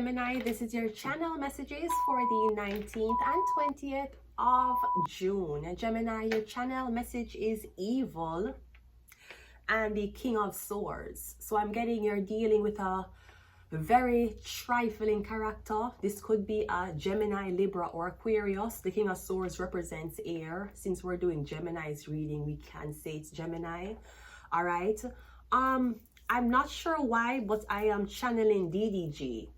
Gemini, this is your channel messages for the 19th and 20th of June. Gemini, your channel message is evil and the King of Swords. So I'm getting you're dealing with a very trifling character. This could be a Gemini, Libra, or Aquarius. The King of Swords represents air. Since we're doing Gemini's reading, we can say it's Gemini. All right. I'm not sure why, but I am channeling DDG.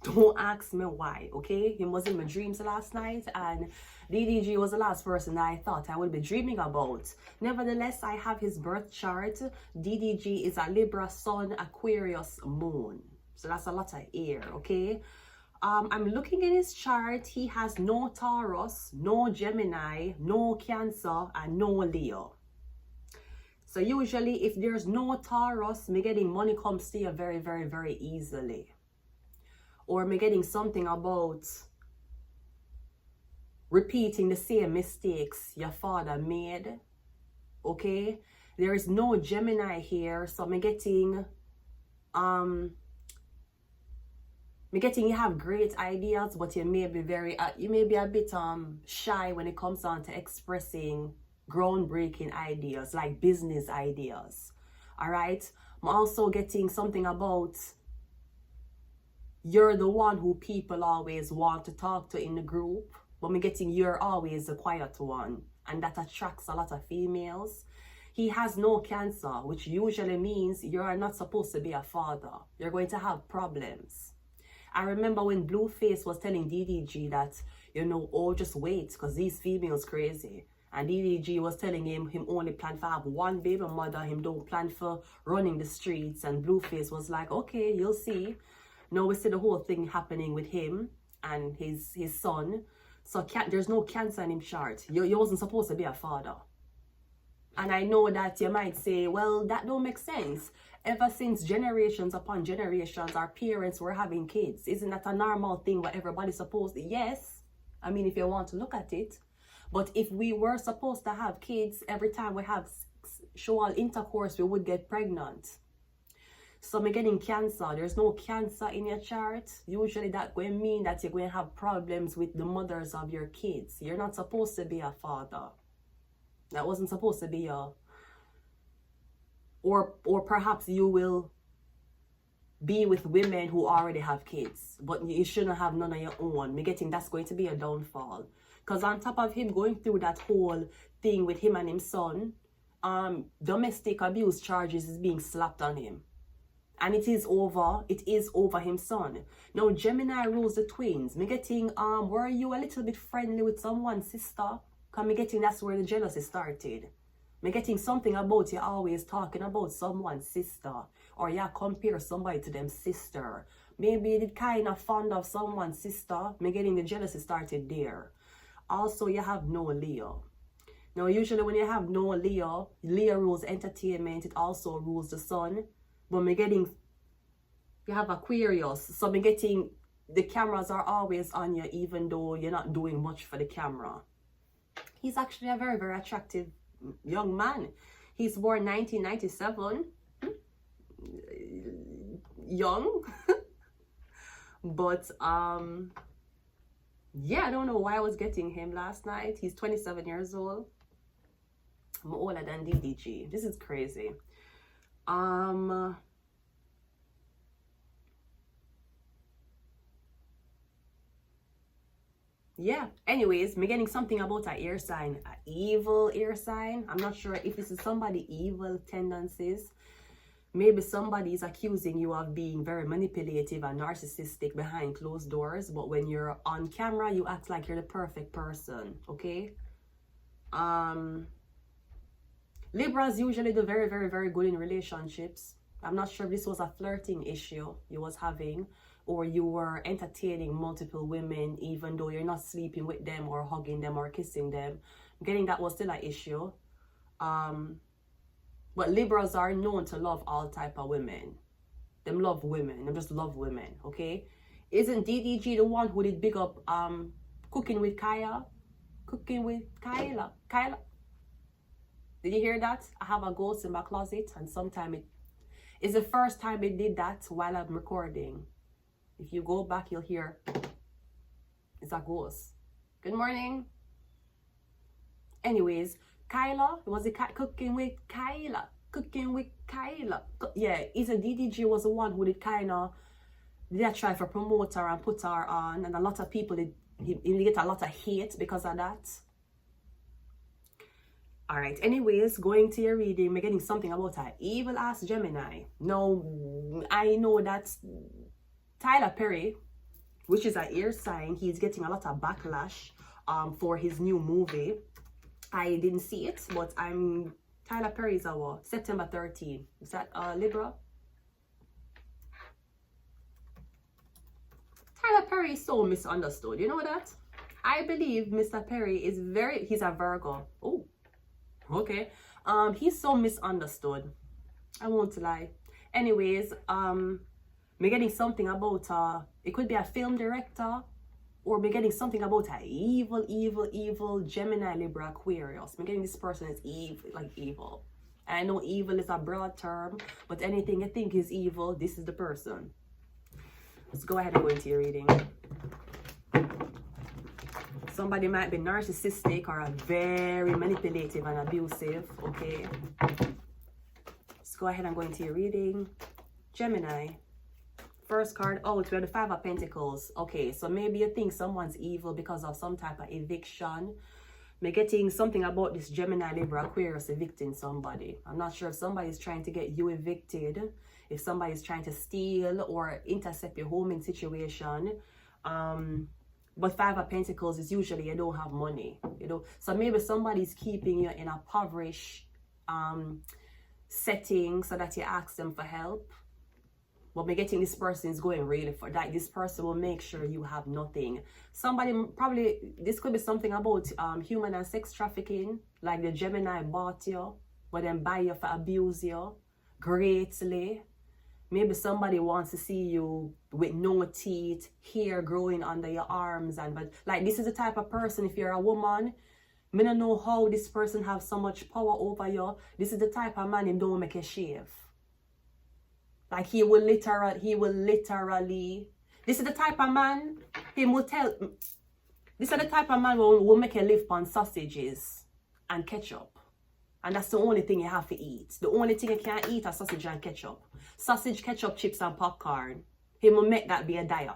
Don't ask me why, okay? He was in my dreams last night, and DDG was the last person that I thought I would be dreaming about. Nevertheless, I have his birth chart. DDG is a Libra Sun, Aquarius Moon. So that's a lot of air, okay? I'm looking in his chart. He has no Taurus, no Gemini, no Cancer, and no Leo. So usually if there's no Taurus, me getting money comes to you very, very, very easily. Or me getting something about repeating the same mistakes your father made. Okay? There is no Gemini here, so me getting you have great ideas, but you may be a bit shy when it comes on to expressing groundbreaking ideas, like business ideas. All right, I'm also getting something about you're the one who people always want to talk to in the group, but I'm getting you're always the quiet one, and that attracts a lot of females. He has no Cancer, which usually means you're not supposed to be a father. You're going to have problems. I remember when Blueface was telling DDG that, oh, just wait, because these females crazy. And DDG was telling him only plan for have one baby mother, him don't plan for running the streets. And Blueface was like, okay, you'll see. Now we see the whole thing happening with him and his son. So there's no Cancer in his chart. You wasn't supposed to be a father. And I know that you might say, well, that don't make sense. Ever since generations upon generations, our parents were having kids. Isn't that a normal thing where everybody's supposed to? Yes. I mean, if you want to look at it. But if we were supposed to have kids, every time we have sexual intercourse, we would get pregnant. So I'm getting Cancer. There's no Cancer in your chart. Usually that going to mean that you're going to have problems with the mothers of your kids. You're not supposed to be a father. That wasn't supposed to be a... Or perhaps you will be with women who already have kids, but you shouldn't have none of your own. Me getting that's going to be a downfall. Because on top of him going through that whole thing with him and his son, domestic abuse charges is being slapped on him. And it is over his son. Now Gemini rules the twins. Me getting, were you a little bit friendly with someone's sister? Because me getting that's where the jealousy started. Me getting something about you always talking about someone's sister. Or you compare somebody to them sister. Maybe you did kind of fond of someone's sister. Me getting the jealousy started there. Also, you have no Leo. Now, usually when you have no Leo, Leo rules entertainment. It also rules the sun. But me getting, you have Aquarius. So me getting, the cameras are always on you even though you're not doing much for the camera. He's actually a very, very attractive young man. He's born 1997. Young. But, yeah, I don't know why I was getting him last night. He's 27 years old. I'm older than DDG. This is crazy. Yeah, anyways, me getting something about an air sign, an evil air sign. I'm not sure if this is somebody evil tendencies. Maybe somebody is accusing you of being very manipulative and narcissistic behind closed doors, but when you're on camera, you act like you're the perfect person, okay? Libras usually do very, very, very good in relationships. I'm not sure if this was a flirting issue you was having, or you were entertaining multiple women even though you're not sleeping with them or hugging them or kissing them. I'm getting that was still an issue. But Libras are known to love all type of women. Them love women. Them just love women, okay? Isn't DDG the one who did big up Cooking with Kaya? Cooking with Kyla. Did you hear that? I have a ghost in my closet, and sometime it's the first time it did that while I'm recording. If you go back, you'll hear it's a ghost. Good morning. Anyways, Kyla, was it cooking with Kyla? Cooking with Kyla. Yeah, it's a DDG was the one who did kind of, they try to promote her and put her on, and a lot of people did, he get a lot of hate because of that. All right, anyways, going to your reading, we're getting something about an evil ass Gemini. Now, I know that Tyler Perry, which is an air sign, he's getting a lot of backlash for his new movie. I didn't see it, but Tyler Perry is our September 13th. Is that Libra? Tyler Perry is so misunderstood. You know that? I believe Mr. Perry is he's a Virgo. Oh, okay. He's so misunderstood. I won't lie. Anyways, we're getting something about it could be a film director, or we're getting something about an evil Gemini, Libra, Aquarius. We're getting this person is evil, like evil. I know evil is a broad term, but anything you think is evil, this is the person. Let's go ahead and go into your reading. Somebody might be narcissistic or very manipulative and abusive, okay? Let's go ahead and go into your reading. Gemini. First card out, we have the Five of Pentacles. Okay, so maybe you think someone's evil because of some type of eviction. We're getting something about this Gemini, Libra, Aquarius evicting somebody. I'm not sure if somebody's trying to get you evicted, if somebody's trying to steal or intercept your homing situation. But Five of Pentacles is usually you don't have money, you know. So maybe somebody's keeping you in a impoverished setting so that you ask them for help. But we're getting this person is going really for that. This person will make sure you have nothing. Somebody probably, this could be something about human and sex trafficking. Like the Gemini bought you, but then buy you for abuse you greatly. Maybe somebody wants to see you with no teeth, hair growing under your arms. But like this is the type of person, if you're a woman, I don't know how this person have so much power over you. This is the type of man him don't make a shave. Like he will literally, this is the type of man, this is the type of man who will make a live on sausages and ketchup. And that's the only thing you have to eat. The only thing you can't eat is sausage and ketchup. Sausage, ketchup, chips, and popcorn. He will make that be a diet.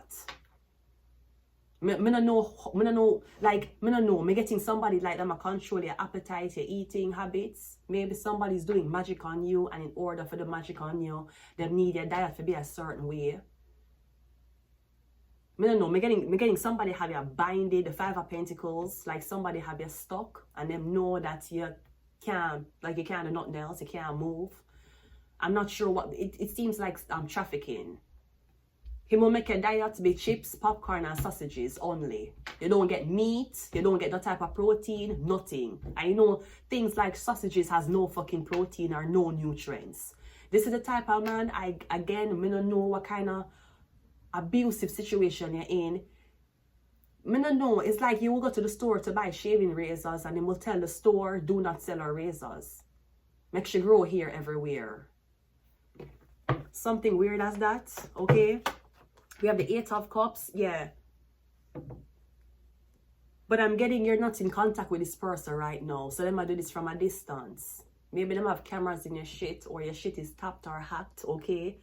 I don't know. Me getting somebody like them to control your appetite, your eating habits. Maybe somebody's doing magic on you, and in order for the magic on you, they need your diet to be a certain way. I don't know. Me getting somebody have you binded, the Five of Pentacles, like somebody have you stuck, and them know that you can't do nothing else, you can't move. I'm not sure what it seems like. Trafficking. He will make a diet to be chips, popcorn, and sausages only. You don't get meat, you don't get that type of protein, nothing. And you know, things like sausages has no fucking protein or no nutrients. This is the type of man, I don't know what kind of abusive situation you're in. I don't know, it's like you will go to the store to buy shaving razors and they will tell the store, do not sell our razors. Makes you grow hair everywhere. Something weird as that, okay? We have the Eight of Cups, yeah. But I'm getting you're not in contact with this person right now. So let me do this from a distance. Maybe them have cameras in your shit, or your shit is tapped or hacked, okay?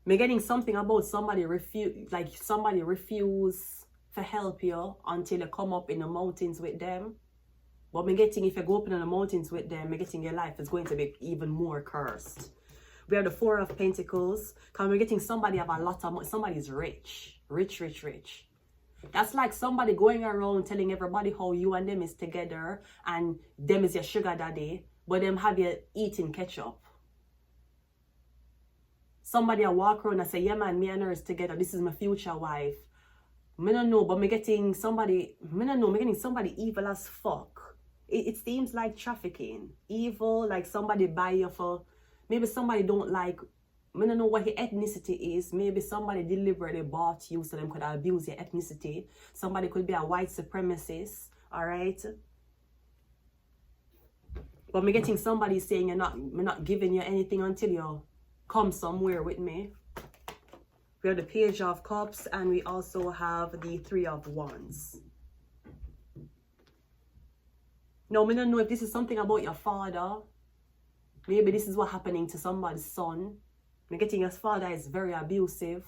I'm getting something about somebody refuse to help you until you come up in the mountains with them. But I'm getting if you go up in the mountains with them, I'm getting your life is going to be even more cursed. We have the Four of Pentacles. Because we're getting somebody have a lot of money. Somebody's rich. Rich. That's like somebody going around telling everybody how you and them is together. And them is your sugar daddy. But them have you eating ketchup. Somebody will walk around and say, yeah man, me and her is together. This is my future wife. I don't know, but I'm getting somebody, I'm getting somebody evil as fuck. It seems like trafficking. Evil, like somebody buy you for... Maybe somebody don't like, I don't know what your ethnicity is. Maybe somebody deliberately bought you so them could abuse your ethnicity. Somebody could be a white supremacist, all right? But I'm getting somebody saying we're not giving you anything until you come somewhere with me. We have the Page of Cups, and we also have the Three of Wands. Now, I don't know if this is something about your father. Maybe this is what happening to somebody's son. I'm getting his father is very abusive.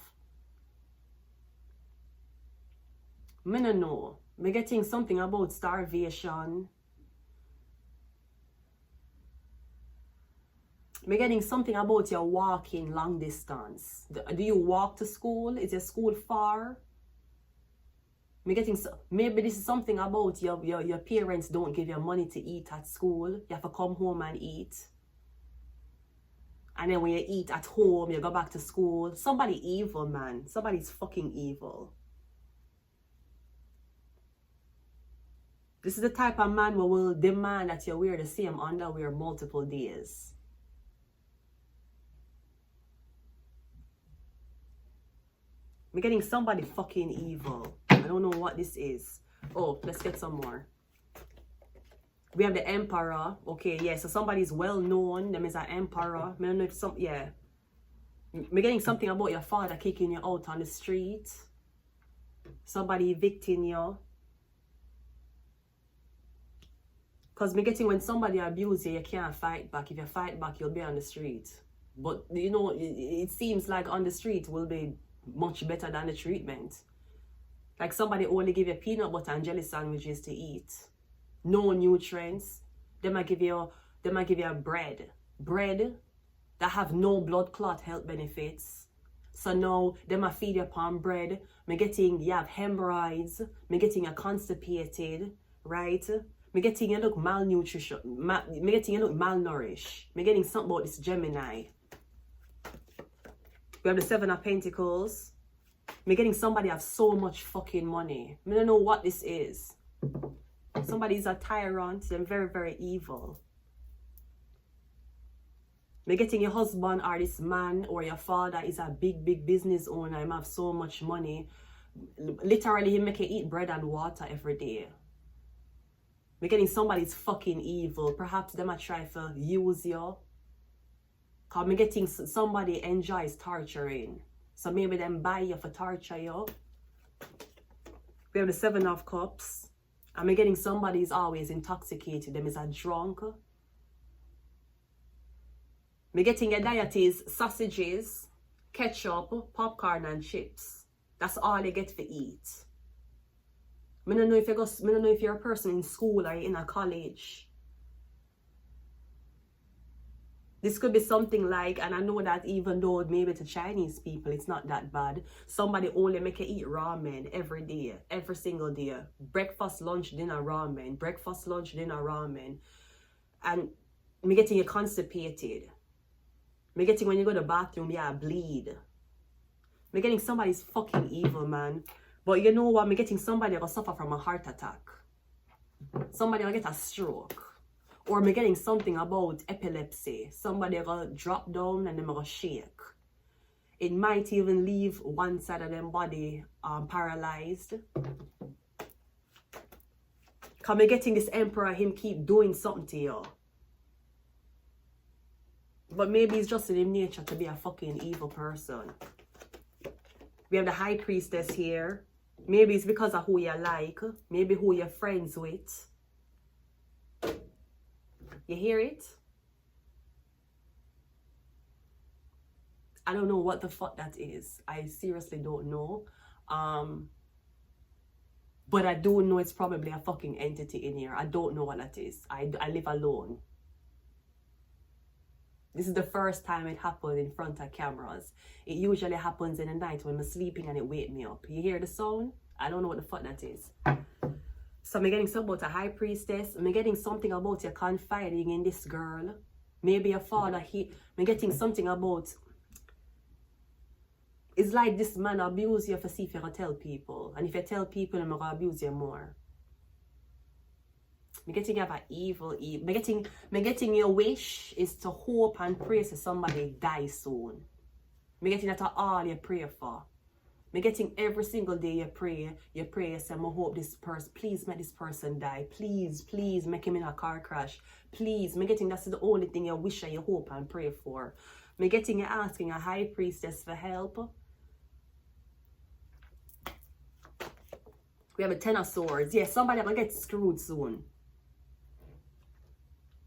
I don't know. I'm getting something about starvation. I'm getting something about your walking long distance. Do you walk to school? Is your school far? I'm getting, maybe this is something about your parents don't give you money to eat at school. You have to come home and eat. And then when you eat at home, you go back to school. Somebody evil, man. Somebody's fucking evil. This is the type of man who will demand that you wear the same underwear multiple days. I'm getting somebody fucking evil. I don't know what this is. Oh, let's get some more. We have the Emperor. Okay, yeah, so somebody's well known. Them is an Emperor. I don't know if some, yeah. I'm getting something about your father kicking you out on the street. Somebody evicting you. Because I'm getting when somebody abuses you, you can't fight back. If you fight back, you'll be on the street. But, you know, it seems like on the street will be much better than the treatment. Like somebody only give you peanut butter and jelly sandwiches to eat. No nutrients. They might give you bread that have no blood clot health benefits. So now they might feed you upon bread. You have hemorrhoids. Getting you constipated, right? Getting you look malnutrition. Getting you look malnourished. Getting something about this Gemini. We have the Seven of Pentacles. Getting somebody have so much fucking money. I don't know what this is. Somebody's a tyrant. They're very, very evil. Getting your husband or this man or your father is a big, big business owner. He have so much money. Literally, he make you eat bread and water every day. Getting somebody's fucking evil. Perhaps they might try to use you. Because I'm getting somebody enjoys torturing. So maybe them buy you for torture you. We have the Seven of Cups. I'm getting somebody's always intoxicated. Them is a drunk. I'm getting your diet is sausages, ketchup, popcorn and chips. That's all they get to eat. I don't know if you're a person in school or in a college. This could be something like, and I know that even though maybe to Chinese people, it's not that bad. Somebody only make you eat ramen every day, every single day. Breakfast, lunch, dinner, ramen. Breakfast, lunch, dinner, ramen. And me getting you constipated. Me getting when you go to the bathroom, yeah, bleed. Me getting somebody's fucking evil, man. But you know what? Me getting somebody that will suffer from a heart attack. Somebody will get a stroke. Or me getting something about epilepsy. Somebody will drop down and them will shake. It might even leave one side of them body paralyzed. Cause me getting this Emperor, him keep doing something to you. But maybe it's just in his nature to be a fucking evil person. We have the High Priestess here. Maybe it's because of who you like. Maybe who you're friends with. You hear it? I don't know what the fuck that is. I seriously don't know. But I do know it's probably a fucking entity in here. I don't know what that is. I live alone. This is the first time it happened in front of cameras. It usually happens in the night when I'm sleeping and it wake me up. You hear the sound? I don't know what the fuck that is. So I'm getting something about a High Priestess. I'm getting something about you confiding in this girl. Maybe your father, I'm getting something about... It's like this man abuse you for see if you tell people. And if you tell people, I'm going to abuse you more. I'm getting you have an evil. I'm getting your wish is to hope and pray so somebody die soon. I'm getting that all you pray for. I'm getting every single day you pray, you say, I hope this person, please make this person die. Please, please make him in a car crash. Please, I'm getting that's the only thing you wish and you hope and pray for. I'm getting you asking a High Priestess for help. We have a Ten of Swords. Yeah, somebody gonna get screwed soon.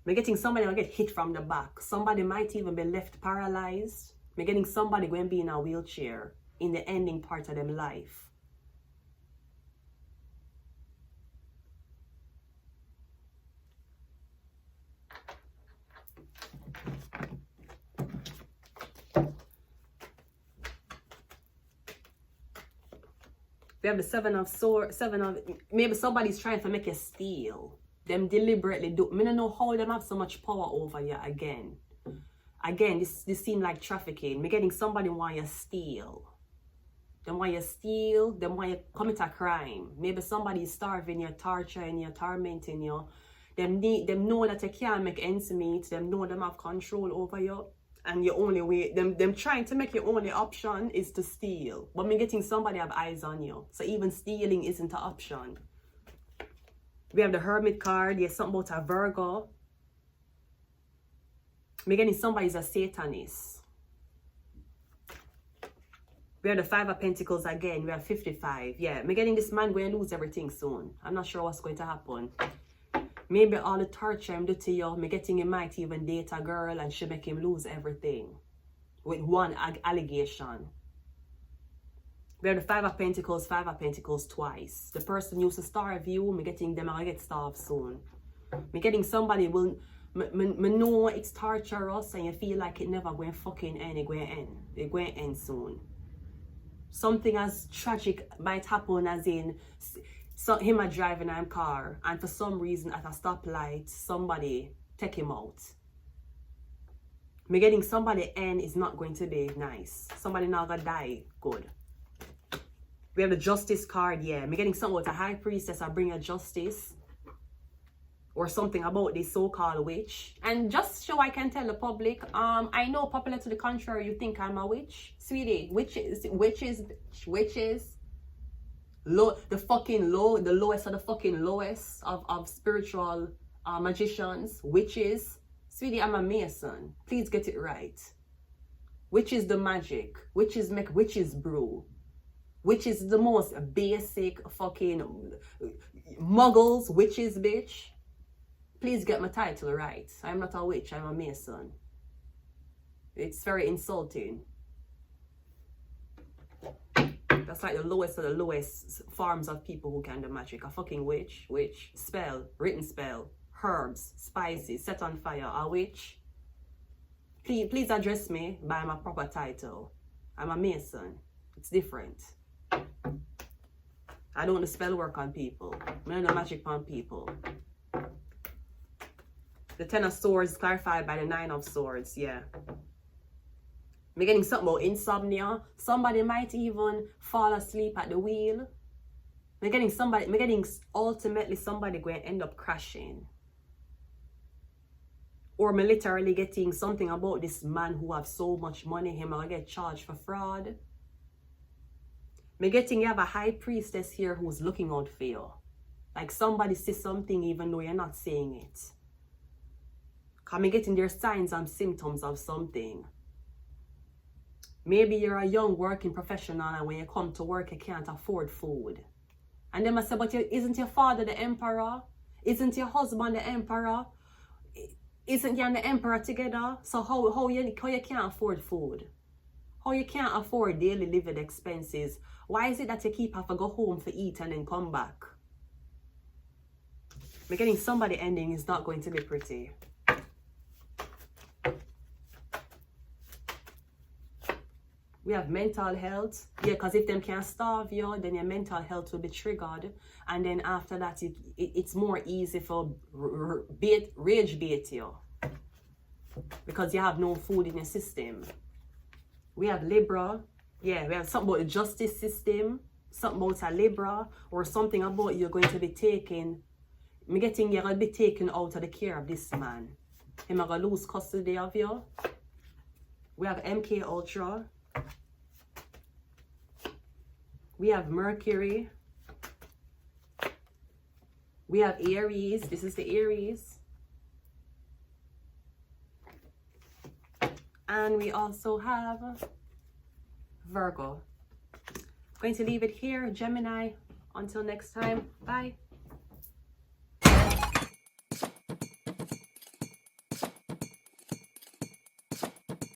We're getting somebody gonna get hit from the back. Somebody might even be left paralyzed. We're getting somebody going to be in a wheelchair in the ending part of their life. We have the Seven of Swords, maybe somebody's trying to make you steal. Them deliberately do. I don't know how them have so much power over you again. Again, this seems like trafficking. Me getting somebody want you steal. Them want you steal, them want you commit a crime. Maybe somebody is starving you, torturing you, tormenting you. Them know that you can't make ends meet. Them know them have control over you. And your only way, them trying to make your only option is to steal. But me getting somebody have eyes on you. So even stealing isn't an option. We have the Hermit card. Yes, something about a Virgo. Me getting somebody's a Satanist. We have the Five of Pentacles again. We have 55. Yeah, me getting this man going to lose everything soon. I'm not sure what's going to happen. Maybe all the torture him do to you, me getting he might even date a girl and she make him lose everything. With one allegation. We have the Five of Pentacles twice. The person used to starve you, me getting them I get starved soon. Me getting somebody will, me know it's torturous and you feel like it never going fucking end, it going to end. It going to end soon. Something as tragic might happen as in, so him a driving a car and for some reason at a stoplight somebody take him out. Me getting somebody end is not going to be nice. Somebody not gonna die good. We have the Justice card, yeah. Me getting something with a High Priestess or bring a justice. Or something about this so-called witch. And just so I can tell the public, I know popular to the contrary, you think I'm a witch. Sweetie, witches. The lowest of the fucking lowest of spiritual magicians, witches. Sweetie, I'm a Mason. Please get it right. Which is the magic? Witches make witches brew. Which is the most basic fucking muggles, witches, bitch. Please get my title right. I'm not a witch, I'm a Mason. It's very insulting. That's like the lowest of the lowest forms of people who can do magic. A fucking witch, spell, written spell, herbs, spices, set on fire, a witch. Please address me by my proper title. I'm a Mason. It's different. I don't do spell work on people. I don't do magic on people. The Ten of Swords clarified by the Nine of Swords, yeah. I'm getting something about insomnia. Somebody might even fall asleep at the wheel. I'm getting ultimately somebody going to end up crashing. Or I'm literally getting something about this man who have so much money, him will get charged for fraud. I'm getting you have a High Priestess here who's looking out for you. Like somebody says something even though you're not saying it. I'm getting their signs and symptoms of something. Maybe you're a young working professional and when you come to work you can't afford food. And they must say, but isn't your father the emperor? Isn't your husband the emperor? Isn't you and the emperor together? So how you can't afford food? How you can't afford daily living expenses? Why is it that you keep having to go home for eat and then come back? But getting somebody ending is not going to be pretty. We have mental health. Yeah, because if them can't starve you, then your mental health will be triggered. And then after that, it's more easy for rage bait you. Because you have no food in your system. We have Libra. Yeah, we have something about the justice system. Something about a Libra. Or something about you're going to be taken. I'm getting you're going to be taken out of the care of this man. Him going to lose custody of you. We have MK Ultra. We have Mercury. We have Aries. This is the Aries. And we also have Virgo. I'm going to leave it here. Gemini, Until next time, bye.